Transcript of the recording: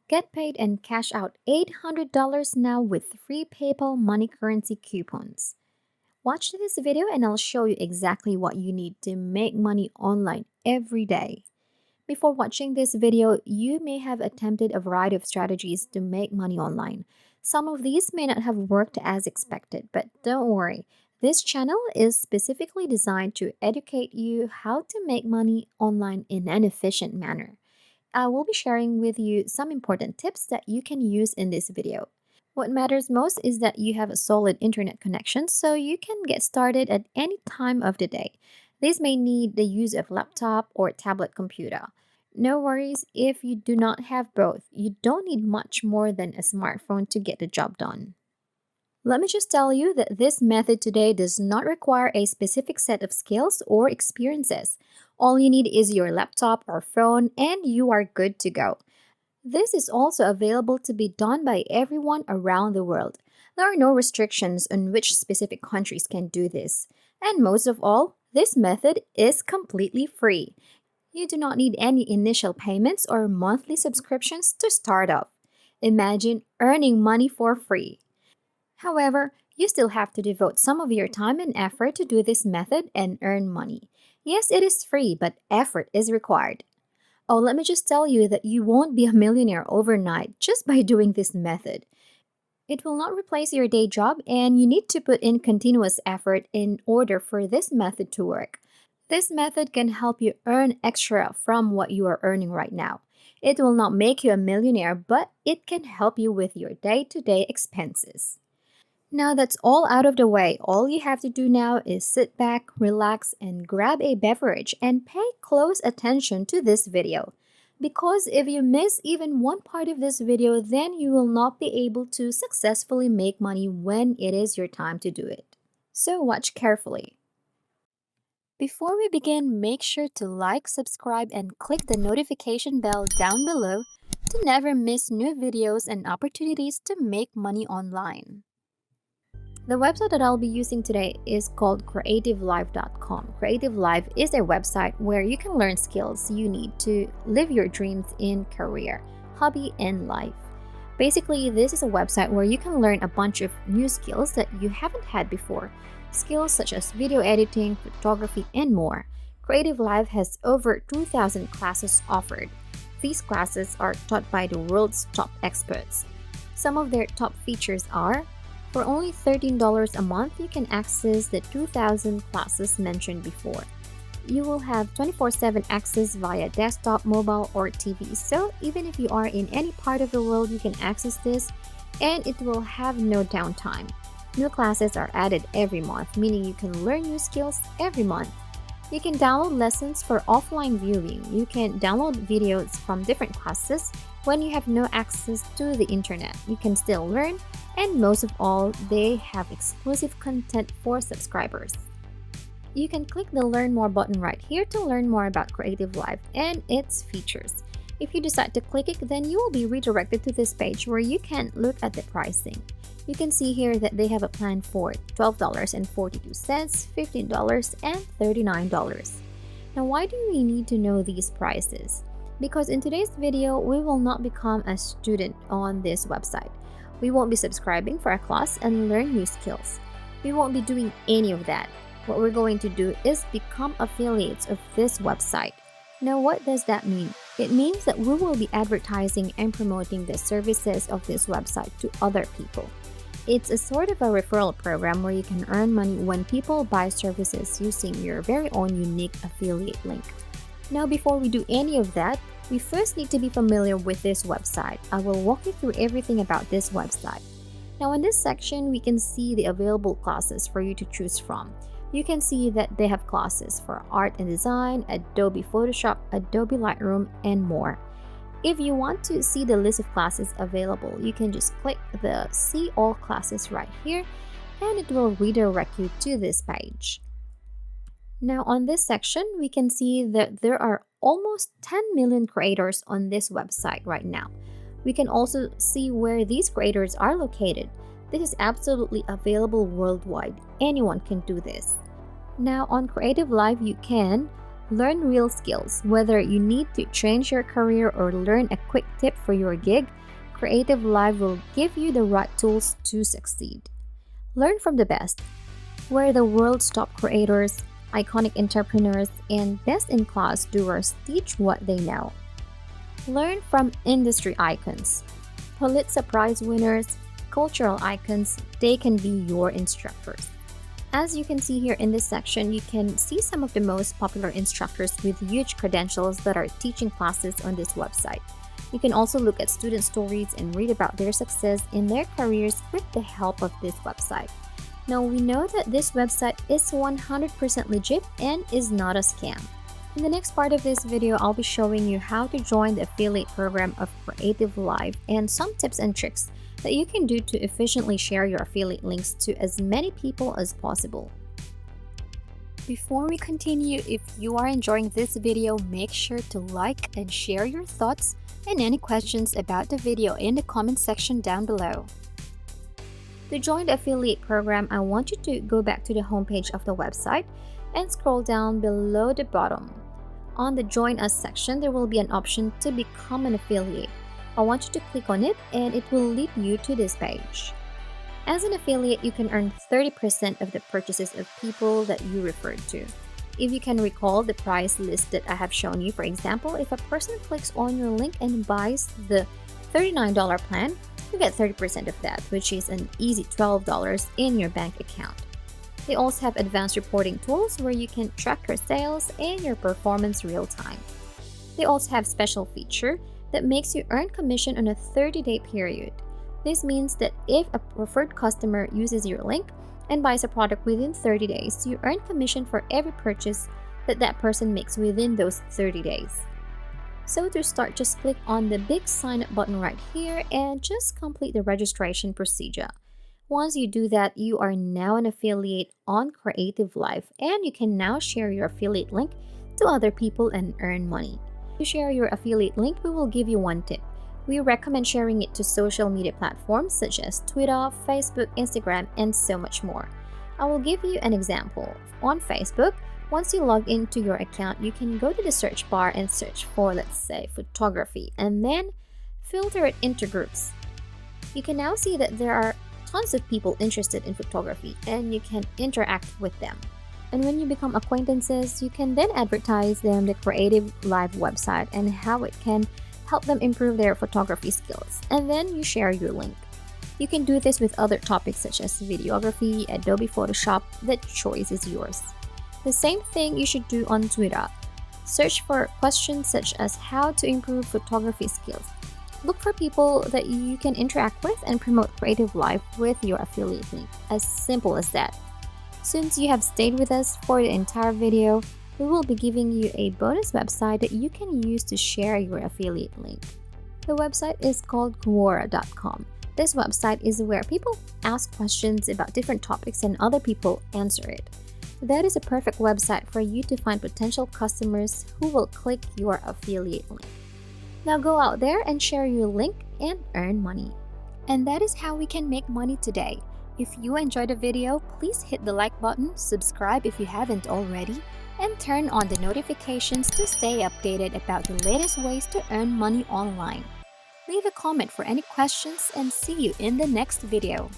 Get paid and cash out $800 now with free PayPal money currency coupons. Watch this video and I'll show you exactly what you need to make money online every day. Before watching this video, you may have attempted a variety of strategies to make money online. Some of these may not have worked as expected, but don't worry. This channel is specifically designed to educate you how to make money online in an efficient manner. I will be sharing with you some important tips that you can use in this video. What matters most is that you have a solid internet connection so you can get started at any time of the day. This may need the use of laptop or tablet computer. No worries if you do not have both. You don't need much more than a smartphone to get the job done. Let me just tell you that this method today does not require a specific set of skills or experiences. All you need is your laptop or phone and you are good to go. This is also available to be done by everyone around the world. There are no restrictions on which specific countries can do this. And most of all, this method is completely free. You do not need any initial payments or monthly subscriptions to start off. Imagine earning money for free. However, you still have to devote some of your time and effort to do this method and earn money. Yes, it is free, but effort is required. Oh, let me just tell you that you won't be a millionaire overnight just by doing this method. It will not replace your day job, and you need to put in continuous effort in order for this method to work. This method can help you earn extra from what you are earning right now. It will not make you a millionaire, but it can help you with your day-to-day expenses. Now that's all out of the way, all you have to do now is sit back, relax, and grab a beverage and pay close attention to this video. Because if you miss even one part of this video, then you will not be able to successfully make money when it is your time to do it. So watch carefully. Before we begin, make sure to like, subscribe, and click the notification bell down below to never miss new videos and opportunities to make money online. The website that I'll be using today is called creativelive.com. Creative Live is a website where you can learn skills you need to live your dreams in career, hobby, and life. Basically, this is a website where you can learn a bunch of new skills that you haven't had before. Skills such as video editing, photography, and more. Creative Live has over 2,000 classes offered. These classes are taught by the world's top experts. Some of their top features are: for only $13 a month, you can access the 2,000 classes mentioned before. You will have 24/7 access via desktop, mobile, or TV. So even if you are in any part of the world, you can access this and it will have no downtime. New classes are added every month, meaning you can learn new skills every month. You can download lessons for offline viewing. You can download videos from different classes when you have no access to the internet. You can still learn, and most of all, they have exclusive content for subscribers. You can click the Learn More button right here to learn more about Creative Live and its features. If you decide to click it, then you will be redirected to this page where you can look at the pricing. You can see here that they have a plan for $12.42, $15, and $39. Now, why do we need to know these prices? Because in today's video, we will not become a student on this website. We won't be subscribing for a class and learn new skills. We won't be doing any of that. What we're going to do is become affiliates of this website. Now, what does that mean? It means that we will be advertising and promoting the services of this website to other people. It's a sort of a referral program where you can earn money when people buy services using your very own unique affiliate link. Now, before we do any of that, we first need to be familiar with this website. I will walk you through everything about this website. Now, in this section, we can see the available classes for you to choose from. You can see that they have classes for art and design, Adobe Photoshop, Adobe Lightroom, and more. If you want to see the list of classes available, you can just click the See All Classes right here, and it will redirect you to this page. Now, on this section, we can see that there are almost 10 million creators on this website right now. We can also see where these creators are located. This is absolutely available worldwide. Anyone can do this. Now, on Creative Live, you can Learn real skills. Whether you need to change your career or learn a quick tip for your gig, Creative Live will give you the right tools to succeed. Learn from the best, where the world's top creators, iconic entrepreneurs, and best-in-class doers teach what they know. Learn from industry icons, Pulitzer Prize winners, cultural icons. They can be your instructors. As you can see here in this section, you can see some of the most popular instructors with huge credentials that are teaching classes on this website. You can also look at student stories and read about their success in their careers with the help of this website. Now, we know that this website is 100% legit and is not a scam. In the next part of this video, I'll be showing you how to join the affiliate program of Creative Live and some tips and tricks that you can do to efficiently share your affiliate links to as many people as possible. Before we continue, if you are enjoying this video, make sure to like and share your thoughts and any questions about the video in the comment section down below. To join the affiliate program, I want you to go back to the homepage of the website and scroll down below the bottom. On the Join Us section, there will be an option to become an affiliate. I want you to click on it and it will lead you to this page. As an affiliate, you can earn 30% of the purchases of people that you referred to. If you can recall the price list that I have shown you, for example, if a person clicks on your link and buys the $39 plan, you get 30% of that, which is an easy $12 in your bank account. They also have advanced reporting tools where you can track your sales and your performance real time. They also have special feature that makes you earn commission on a 30-day period. This means that if a preferred customer uses your link and buys a product within 30 days, you earn commission for every purchase that that person makes within those 30 days. So to start, just click on the big sign up button right here and just complete the registration procedure. Once you do that, you are now an affiliate on Creative Live and you can now share your affiliate link to other people and earn money. To share your affiliate link, we will give you one tip. We recommend sharing it to social media platforms such as Twitter, Facebook, Instagram, and so much more. I will give you an example. On Facebook, once you log into your account, you can go to the search bar and search for, let's say, photography, and then filter it into groups. You can now see that there are tons of people interested in photography and you can interact with them. And when you become acquaintances, you can then advertise them the Creative Live website and how it can help them improve their photography skills. And then you share your link. You can do this with other topics such as videography, Adobe Photoshop. The choice is yours. The same thing you should do on Twitter. Search for questions such as how to improve photography skills. Look for people that you can interact with and promote Creative Live with your affiliate link. As simple as that. Since you have stayed with us for the entire video, we will be giving you a bonus website that you can use to share your affiliate link. The website is called Quora.com. This website is where people ask questions about different topics and other people answer it. That is a perfect website for you to find potential customers who will click your affiliate link. Now go out there and share your link and earn money. And that is how we can make money today. If you enjoyed the video, please hit the like button, subscribe if you haven't already, and turn on the notifications to stay updated about the latest ways to earn money online. Leave a comment for any questions and see you in the next video.